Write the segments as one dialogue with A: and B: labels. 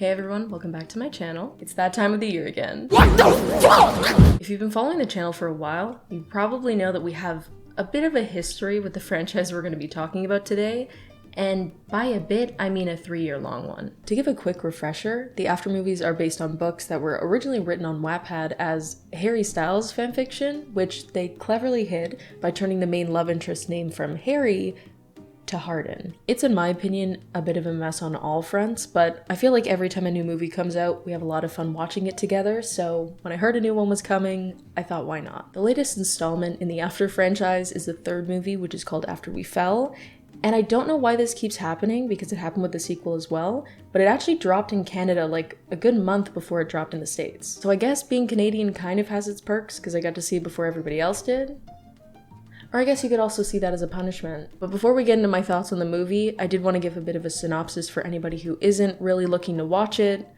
A: Hey everyone, welcome back to my channel. It's that time of the year again. What the fuck? If you've been following the channel for a while, you probably know that we have a bit of a history with the franchise we're going to be talking about today, and by a bit, I mean a 3-year-long one. To give a quick refresher, the After movies are based on books that were originally written on Wattpad as Harry Styles fanfiction, which they cleverly hid by turning the main love interest name from Harry to Hardin. It's, in my opinion, a bit of a mess on all fronts, but I feel like every time a new movie comes out, we have a lot of fun watching it together, so when I heard a new one was coming, I thought why not? The latest installment in the After franchise is the third movie, which is called After We Fell, and I don't know why this keeps happening because it happened with the sequel as well, but it actually dropped in Canada like a good month before it dropped in the States. So I guess being Canadian kind of has its perks because I got to see it before everybody else did. Or I guess you could also see that as a punishment. But before we get into my thoughts on the movie, I did want to give a bit of a synopsis for anybody who isn't really looking to watch it.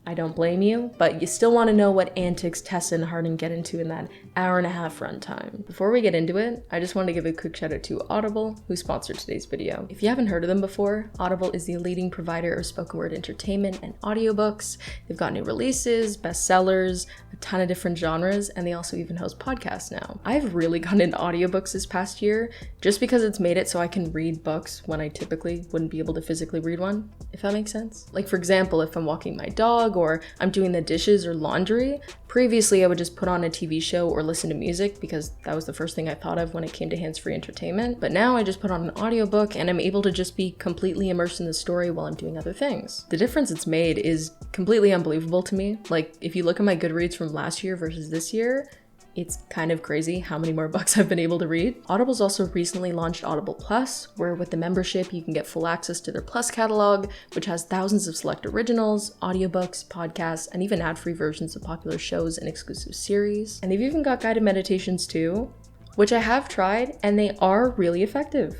A: I don't blame you, but you still want to know what antics Tessa and Hardin get into in that hour-and-a-half runtime. Before we get into it, I just want to give a quick shout out to Audible, who sponsored today's video. If you haven't heard of them before, Audible is the leading provider of spoken word entertainment and audiobooks. They've got new releases, bestsellers, a ton of different genres, and they also even host podcasts now. I've really gotten into audiobooks this past year, just because it's made it so I can read books when I typically wouldn't be able to physically read one, if that makes sense. Like for example, if I'm walking my dog, or I'm doing the dishes or laundry, previously I would just put on a TV show or listen to music because that was the first thing I thought of when it came to hands-free entertainment. But now I just put on an audiobook and I'm able to just be completely immersed in the story while I'm doing other things. The difference it's made is completely unbelievable to me. Like if you look at my Goodreads from last year versus this year, it's kind of crazy how many more books I've been able to read. Audible's also recently launched Audible Plus, where with the membership you can get full access to their Plus catalog, which has thousands of select originals, audiobooks, podcasts, and even ad-free versions of popular shows and exclusive series. And they've even got guided meditations too, which I have tried, and they are really effective.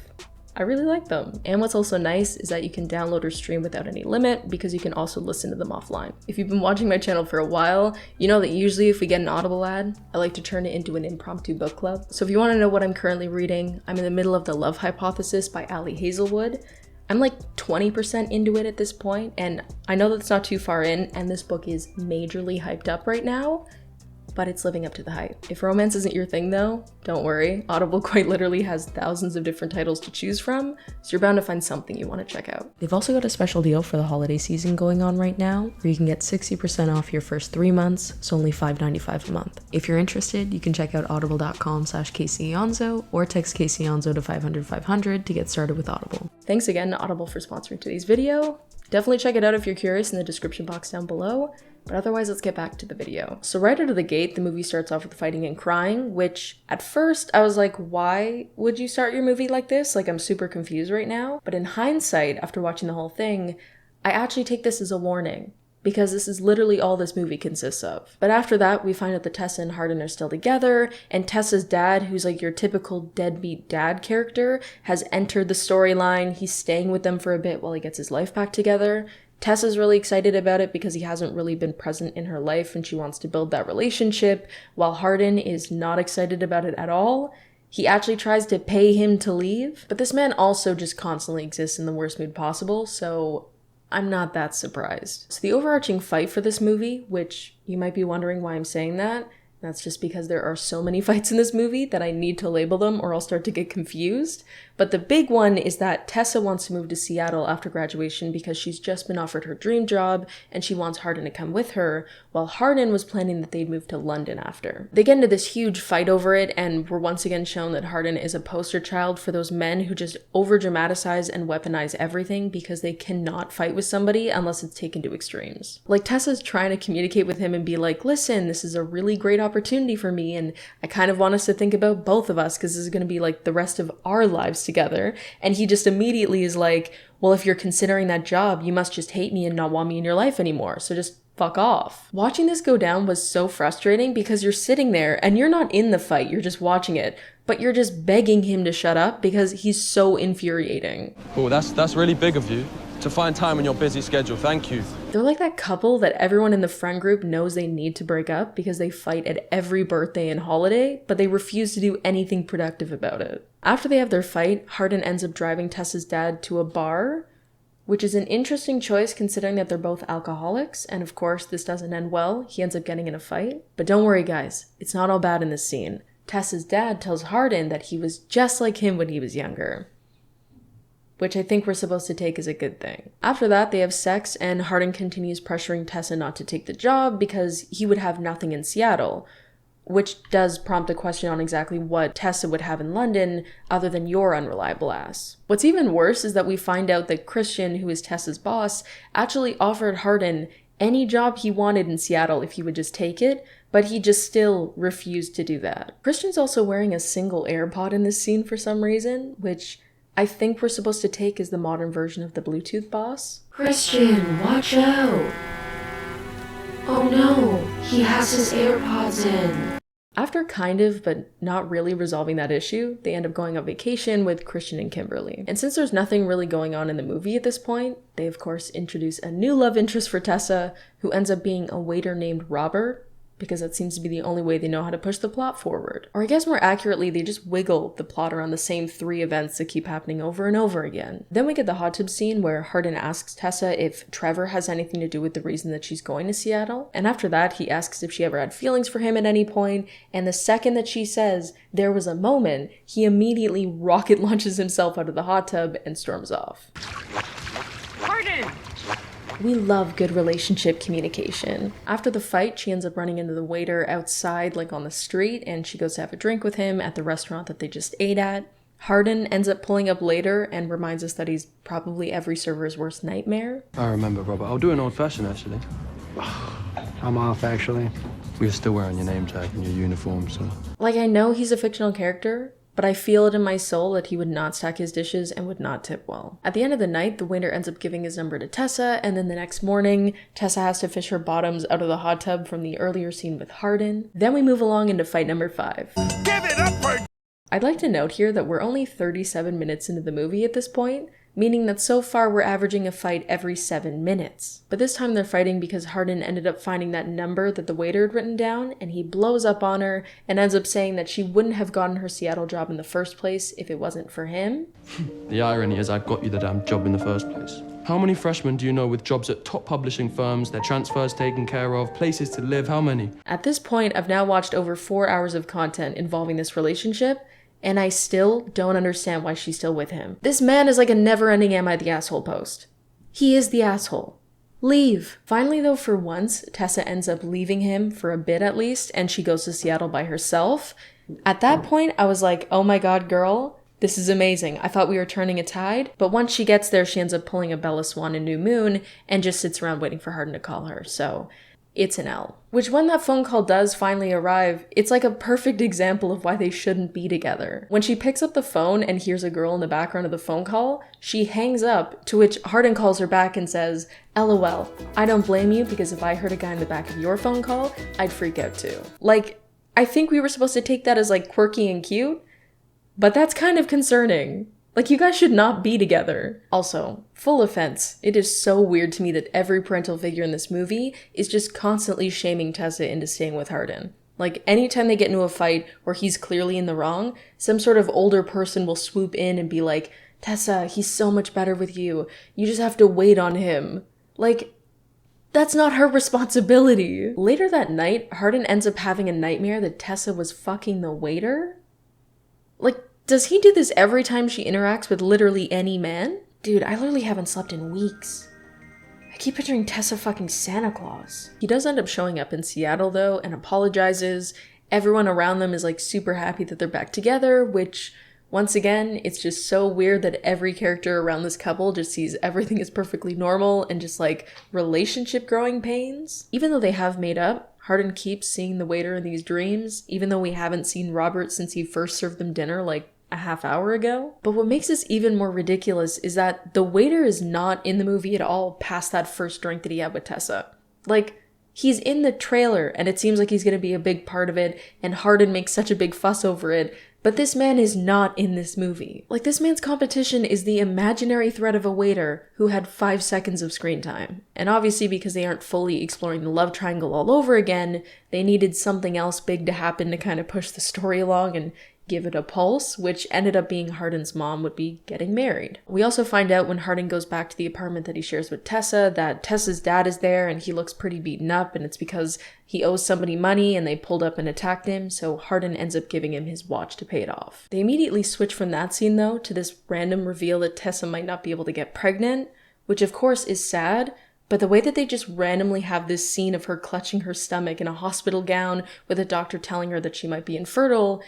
A: I really like them. And what's also nice is that you can download or stream without any limit because you can also listen to them offline. If you've been watching my channel for a while, you know that usually if we get an Audible ad, I like to turn it into an impromptu book club. So if you want to know what I'm currently reading, I'm in the middle of The Love Hypothesis by Ali Hazelwood. I'm like 20% into it at this point, and I know that's not too far in, and this book is majorly hyped up right now, but it's living up to the hype. If romance isn't your thing though, don't worry. Audible quite literally has thousands of different titles to choose from, so you're bound to find something you want to check out. They've also got a special deal for the holiday season going on right now, where you can get 60% off your first 3 months, so only $5.95 a month. If you're interested, you can check out audible.com/Aonso or text Aonso to 500-500 to get started with Audible. Thanks again to Audible for sponsoring today's video. Definitely check it out if you're curious in the description box down below. But otherwise, let's get back to the video. So right out of the gate, the movie starts off with fighting and crying, which at first I was like, why would you start your movie like this? Like, I'm super confused right now. But in hindsight, after watching the whole thing, I actually take this as a warning, because this is literally all this movie consists of. But after that, we find out that Tessa and Hardin are still together, and Tessa's dad, who's like your typical deadbeat dad character, has entered the storyline. He's staying with them for a bit while he gets his life back together. Tessa's really excited about it because he hasn't really been present in her life and she wants to build that relationship, while Hardin is not excited about it at all. He actually tries to pay him to leave, but this man also just constantly exists in the worst mood possible, so I'm not that surprised. So the overarching fight for this movie, which you might be wondering why I'm saying that, that's just because there are so many fights in this movie that I need to label them or I'll start to get confused. But the big one is that Tessa wants to move to Seattle after graduation because she's just been offered her dream job and she wants Hardin to come with her, while Hardin was planning that they'd move to London after. They get into this huge fight over it, and we're once again shown that Hardin is a poster child for those men who just over-dramatize and weaponize everything because they cannot fight with somebody unless it's taken to extremes. Like, Tessa's trying to communicate with him and be like, listen, this is a really great opportunity for me, and I kind of want us to think about both of us because this is going to be like the rest of our lives together. And he just immediately is like, well, if you're considering that job, you must just hate me and not want me in your life anymore, so just fuck off. Watching this go down was so frustrating because you're sitting there and you're not in the fight, you're just watching it, but you're just begging him to shut up because he's so infuriating.
B: Oh, that's really big of you to find time in your busy schedule. Thank you.
A: They're like that couple that everyone in the friend group knows they need to break up because they fight at every birthday and holiday, but they refuse to do anything productive about it. After they have their fight, Hardin ends up driving Tessa's dad to a bar, which is an interesting choice considering that they're both alcoholics, and of course this doesn't end well. He ends up getting in a fight. But don't worry guys, it's not all bad in this scene. Tessa's dad tells Hardin that he was just like him when he was younger, which I think we're supposed to take as a good thing. After that, they have sex, and Hardin continues pressuring Tessa not to take the job because he would have nothing in Seattle, which does prompt a question on exactly what Tessa would have in London other than your unreliable ass. What's even worse is that we find out that Christian, who is Tessa's boss, actually offered Hardin any job he wanted in Seattle if he would just take it, but he just still refused to do that. Christian's also wearing a single AirPod in this scene for some reason, which I think we're supposed to take as the modern version of the Bluetooth boss.
C: Christian, watch out! Oh no, he has his AirPods in.
A: After kind of, but not really resolving that issue, they end up going on vacation with Christian and Kimberly. And since there's nothing really going on in the movie at this point, they of course introduce a new love interest for Tessa, who ends up being a waiter named Robert, because that seems to be the only way they know how to push the plot forward. Or I guess more accurately, they just wiggle the plot around the same 3 events that keep happening over and over again. Then we get the hot tub scene where Hardin asks Tessa if Trevor has anything to do with the reason that she's going to Seattle. And after that, he asks if she ever had feelings for him at any point. And the second that she says there was a moment, he immediately rocket launches himself out of the hot tub and storms off.
C: Hardin!
A: We love good relationship communication. After the fight, she ends up running into the waiter outside, like on the street, and she goes to have a drink with him at the restaurant that they just ate at. Hardin ends up pulling up later and reminds us that he's probably every server's worst nightmare.
B: I remember, Robert. I'll do an old-fashioned, actually.
D: I'm off, actually.
B: You're still wearing your name tag and your uniform, so...
A: Like, I know he's a fictional character, but I feel it in my soul that he would not stack his dishes and would not tip well. At the end of the night, the waiter ends up giving his number to Tessa, and then the next morning, Tessa has to fish her bottoms out of the hot tub from the earlier scene with Hardin. Then we move along into fight number 5.
E: Give it up for...
A: I'd like to note here that we're only 37 minutes into the movie at this point, meaning that so far we're averaging a fight every 7 minutes. But this time they're fighting because Hardin ended up finding that number that the waiter had written down, and he blows up on her and ends up saying that she wouldn't have gotten her Seattle job in the first place if it wasn't for him.
B: The irony is I got you the damn job in the first place. How many freshmen do you know with jobs at top publishing firms, their transfers taken care of, places to live, how many?
A: At this point, I've now watched over 4 hours of content involving this relationship, and I still don't understand why she's still with him. This man is like a never-ending Am I the Asshole post. He is the asshole. Leave. Finally though, for once, Tessa ends up leaving him for a bit at least, and she goes to Seattle by herself. At that point, I was like, oh my god, girl, this is amazing. I thought we were turning a tide, but once she gets there, she ends up pulling a Bella Swan in New Moon and just sits around waiting for Hardin to call her, so... it's an L. Which when that phone call does finally arrive, it's like a perfect example of why they shouldn't be together. When she picks up the phone and hears a girl in the background of the phone call, she hangs up, to which Hardin calls her back and says, LOL, I don't blame you because if I heard a guy in the back of your phone call, I'd freak out too. Like, I think we were supposed to take that as like quirky and cute, but that's kind of concerning. Like, you guys should not be together. Also, full offense, it is so weird to me that every parental figure in this movie is just constantly shaming Tessa into staying with Hardin. Like, anytime they get into a fight where he's clearly in the wrong, some sort of older person will swoop in and be like, Tessa, he's so much better with you. You just have to wait on him. Like, that's not her responsibility. Later that night, Hardin ends up having a nightmare that Tessa was fucking the waiter? Like, does he do this every time she interacts with literally any man? Dude, I literally haven't slept in weeks. I keep picturing Tessa fucking Santa Claus. He does end up showing up in Seattle though and apologizes. Everyone around them is like super happy that they're back together, which once again, it's just so weird that every character around this couple just sees everything as perfectly normal and just like relationship growing pains. Even though they have made up, Hardin keeps seeing the waiter in these dreams, even though we haven't seen Robert since he first served them dinner like a half hour ago. But what makes this even more ridiculous is that the waiter is not in the movie at all past that first drink that he had with Tessa. Like, he's in the trailer and it seems like he's gonna be a big part of it, and Hardin makes such a big fuss over it, but this man is not in this movie. Like, this man's competition is the imaginary threat of a waiter who had 5 seconds of screen time. And obviously because they aren't fully exploring the love triangle all over again, they needed something else big to happen to kind of push the story along, and give it a pulse, which ended up being Hardin's mom would be getting married. We also find out when Hardin goes back to the apartment that he shares with Tessa that Tessa's dad is there and he looks pretty beaten up, and it's because he owes somebody money and they pulled up and attacked him, so Hardin ends up giving him his watch to pay it off. They immediately switch from that scene though to this random reveal that Tessa might not be able to get pregnant, which of course is sad, but the way that they just randomly have this scene of her clutching her stomach in a hospital gown with a doctor telling her that she might be infertile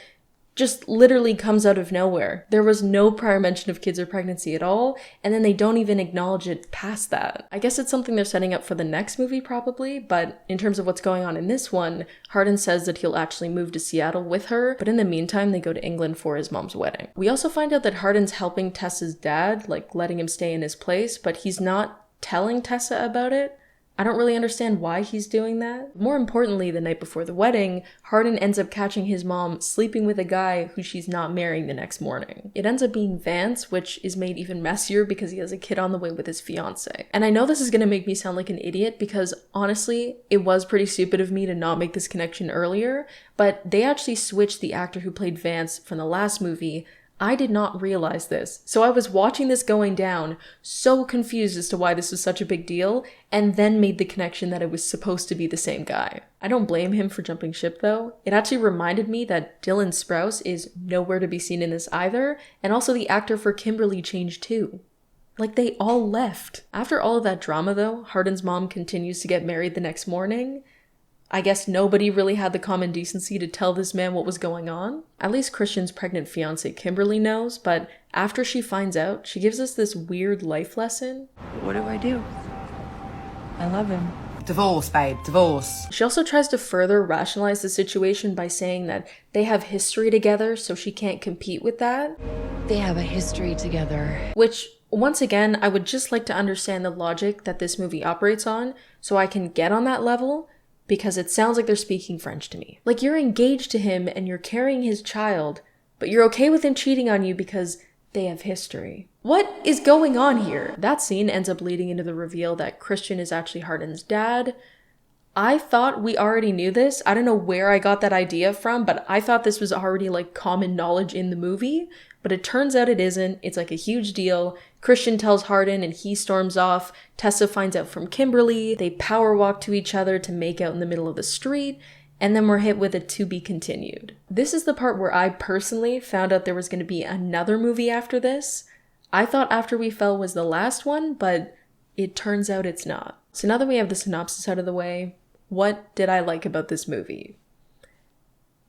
A: just literally comes out of nowhere. There was no prior mention of kids or pregnancy at all, and then they don't even acknowledge it past that. I guess it's something they're setting up for the next movie probably, but in terms of what's going on in this one, Hardin says that he'll actually move to Seattle with her, but in the meantime they go to England for his mom's wedding. We also find out that Hardin's helping Tessa's dad, like letting him stay in his place, but he's not telling Tessa about it. I don't really understand why he's doing that. More importantly, the night before the wedding, Hardin ends up catching his mom sleeping with a guy who she's not marrying the next morning. It ends up being Vance, which is made even messier because he has a kid on the way with his fiance. And I know this is gonna make me sound like an idiot because honestly, it was pretty stupid of me to not make this connection earlier, but they actually switched the actor who played Vance from the last movie. I did not realize this. So I was watching this going down, so confused as to why this was such a big deal, and then made the connection that it was supposed to be the same guy. I don't blame him for jumping ship though. It actually reminded me that Dylan Sprouse is nowhere to be seen in this either, and also the actor for Kimberly changed too. Like, they all left. After all of that drama though, Hardin's mom continues to get married the next morning. I guess nobody really had the common decency to tell this man what was going on. At least Christian's pregnant fiance Kimberly knows, but after she finds out, she gives us this weird life lesson.
E: What do I do? I love him.
F: Divorce, babe, divorce.
A: She also tries to further rationalize the situation by saying that they have history together, so she can't compete with that.
C: They have a history together.
A: Which, once again, I would just like to understand the logic that this movie operates on, so I can get on that level, because it sounds like they're speaking French to me. Like, you're engaged to him and you're carrying his child, but you're okay with him cheating on you because they have history. What is going on here? That scene ends up leading into the reveal that Christian is actually Hardin's dad. I thought we already knew this. I don't know where I got that idea from, but I thought this was already like common knowledge in the movie, but it turns out it isn't. It's like a huge deal. Christian tells Hardin and he storms off. Tessa finds out from Kimberly. They power walk to each other to make out in the middle of the street, and then we're hit with a to be continued. This is the part where I personally found out there was going to be another movie after this. I thought After We Fell was the last one, but it turns out it's not. So now that we have the synopsis out of the way, what did I like about this movie?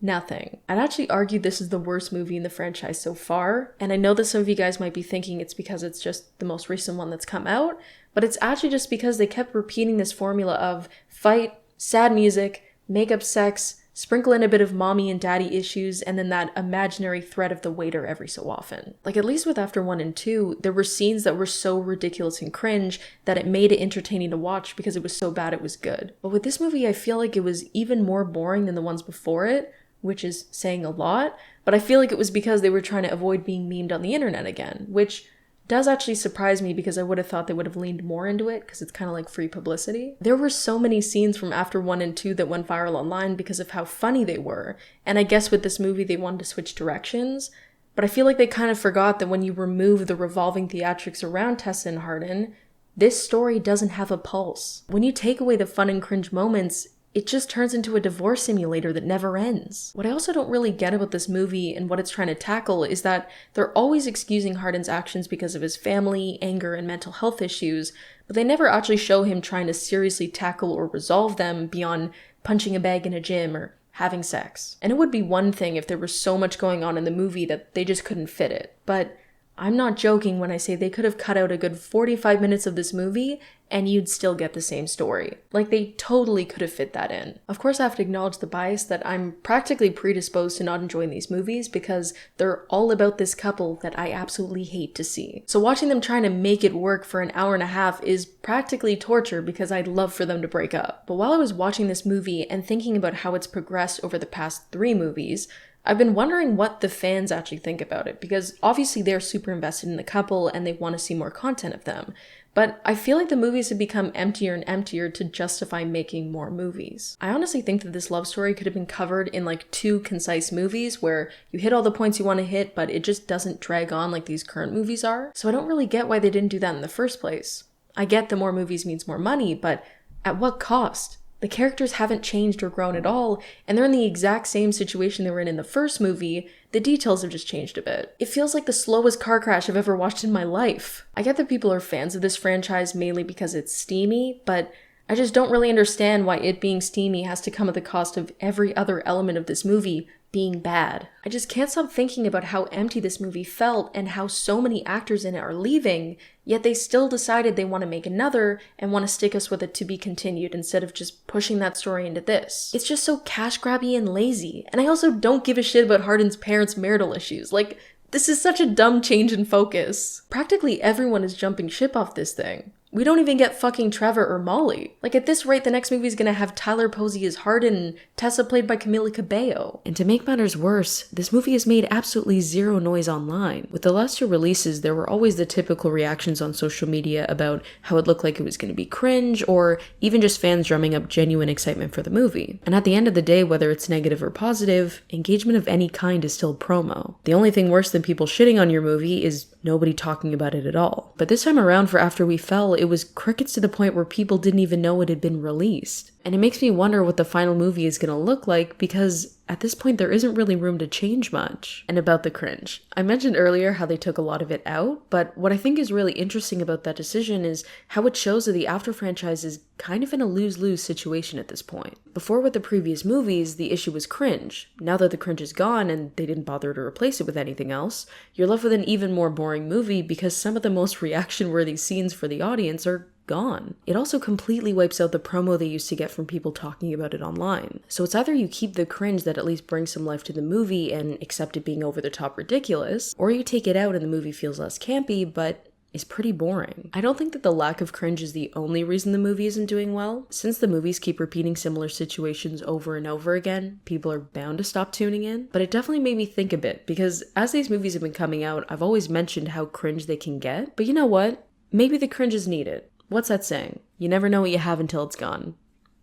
A: Nothing. I'd actually argue this is the worst movie in the franchise so far, and I know that some of you guys might be thinking it's because it's just the most recent one that's come out, but it's actually just because they kept repeating this formula of fight, sad music, make up sex, sprinkle in a bit of mommy and daddy issues, and then that imaginary threat of the waiter every so often. Like, at least with After 1 and 2, there were scenes that were so ridiculous and cringe that it made it entertaining to watch because it was so bad it was good. But with this movie, I feel like it was even more boring than the ones before it, which is saying a lot, but I feel like it was because they were trying to avoid being memed on the internet again, which does actually surprise me because I would have thought they would have leaned more into it because it's kind of like free publicity. There were so many scenes from After 1 and 2 that went viral online because of how funny they were, and I guess with this movie they wanted to switch directions, but I feel like they kind of forgot that when you remove the revolving theatrics around Tessa and Hardin, this story doesn't have a pulse. When you take away the fun and cringe moments, it just turns into a divorce simulator that never ends. What I also don't really get about this movie and what it's trying to tackle is that they're always excusing Hardin's actions because of his family, anger, and mental health issues, but they never actually show him trying to seriously tackle or resolve them beyond punching a bag in a gym or having sex. And it would be one thing if there was so much going on in the movie that they just couldn't fit it, but I'm not joking when I say they could have cut out a good 45 minutes of this movie and you'd still get the same story. Like, they totally could have fit that in. Of course, I have to acknowledge the bias that I'm practically predisposed to not enjoying these movies because they're all about this couple that I absolutely hate to see. So watching them trying to make it work for an hour and a half is practically torture because I'd love for them to break up. But while I was watching this movie and thinking about how it's progressed over the past 3 movies, I've been wondering what the fans actually think about it, because obviously they're super invested in the couple and they want to see more content of them. but I feel like the movies have become emptier and emptier to justify making more movies. I honestly think that this love story could have been covered in like 2 concise movies where you hit all the points you want to hit, but it just doesn't drag on like these current movies are. So I don't really get why they didn't do that in the first place. I get the more movies means more money, but at what cost? The characters haven't changed or grown at all, and they're in the exact same situation they were in the first movie. The details have just changed a bit. It feels like the slowest car crash I've ever watched in my life. I get that people are fans of this franchise mainly because it's steamy, but I just don't really understand why it being steamy has to come at the cost of every other element of this movie being bad. I just can't stop thinking about how empty this movie felt and how so many actors in it are leaving, yet they still decided they want to make another and want to stick us with it to be continued instead of just pushing that story into this. It's just so cash grabby and lazy. And I also don't give a shit about Hardin's parents' marital issues. Like, this is such a dumb change in focus. Practically everyone is jumping ship off this thing. We don't even get fucking Trevor or Molly. Like, at this rate, the next movie's gonna have Tyler Posey as Hardin and Tessa played by Camila Cabello. And to make matters worse, this movie has made absolutely zero noise online. With the last 2 releases, there were always the typical reactions on social media about how it looked like it was gonna be cringe, or even just fans drumming up genuine excitement for the movie. And at the end of the day, whether it's negative or positive, engagement of any kind is still promo. The only thing worse than people shitting on your movie is nobody talking about it at all. But this time around for After We Fell, it was crickets to the point where people didn't even know it had been released. And it makes me wonder what the final movie is going to look like, because at this point there isn't really room to change much. And about the cringe. I mentioned earlier how they took a lot of it out, but what I think is really interesting about that decision is how it shows that the After franchise is kind of in a lose-lose situation at this point. Before with the previous movies, the issue was cringe. Now that the cringe is gone and they didn't bother to replace it with anything else, you're left with an even more boring movie because some of the most reaction-worthy scenes for the audience are gone. It also completely wipes out the promo they used to get from people talking about it online. So it's either you keep the cringe that at least brings some life to the movie and accept it being over the top ridiculous, or you take it out and the movie feels less campy, but is pretty boring. I don't think that the lack of cringe is the only reason the movie isn't doing well. Since the movies keep repeating similar situations over and over again, people are bound to stop tuning in. But it definitely made me think a bit, because as these movies have been coming out, I've always mentioned how cringe they can get. But you know what? Maybe the cringe is needed. What's that saying? You never know what you have until it's gone.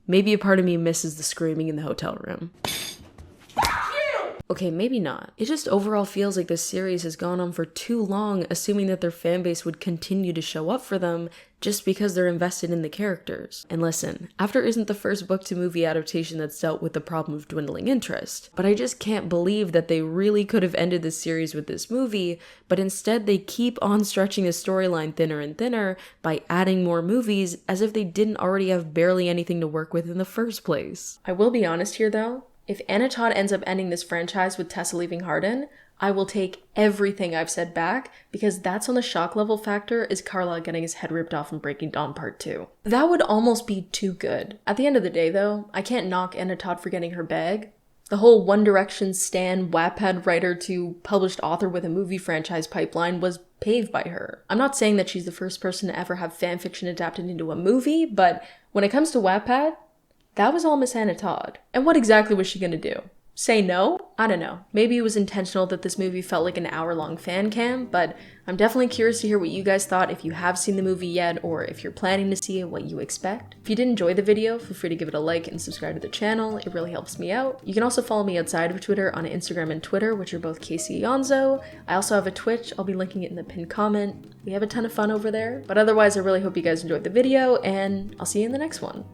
A: Maybe a part of me misses the screaming in the hotel room. Okay, maybe not. It just overall feels like this series has gone on for too long, assuming that their fan base would continue to show up for them just because they're invested in the characters. And listen, After isn't the first book to movie adaptation that's dealt with the problem of dwindling interest, but I just can't believe that they really could have ended this series with this movie, but instead they keep on stretching the storyline thinner and thinner by adding more movies as if they didn't already have barely anything to work with in the first place. I will be honest here though. If Anna Todd ends up ending this franchise with Tessa leaving Hardin, I will take everything I've said back, because that's on the shock level factor is Carlisle getting his head ripped off in Breaking Dawn Part 2. That would almost be too good. At the end of the day though, I can't knock Anna Todd for getting her bag. The whole One Direction stan wattpad writer to published author with a movie franchise pipeline was paved by her. I'm not saying that she's the first person to ever have fanfiction adapted into a movie, but when it comes to wattpad, that was all Miss Anna Todd. And what exactly was she gonna do? Say no? I don't know. Maybe it was intentional that this movie felt like an hour-long fan cam, but I'm definitely curious to hear what you guys thought if you have seen the movie yet, or if you're planning to see it, what you expect. If you did enjoy the video, feel free to give it a like and subscribe to the channel. It really helps me out. You can also follow me outside of Twitter on Instagram and Twitter, which are both Casey Aonso. I also have a Twitch. I'll be linking it in the pinned comment. We have a ton of fun over there. But otherwise, I really hope you guys enjoyed the video, and I'll see you in the next one.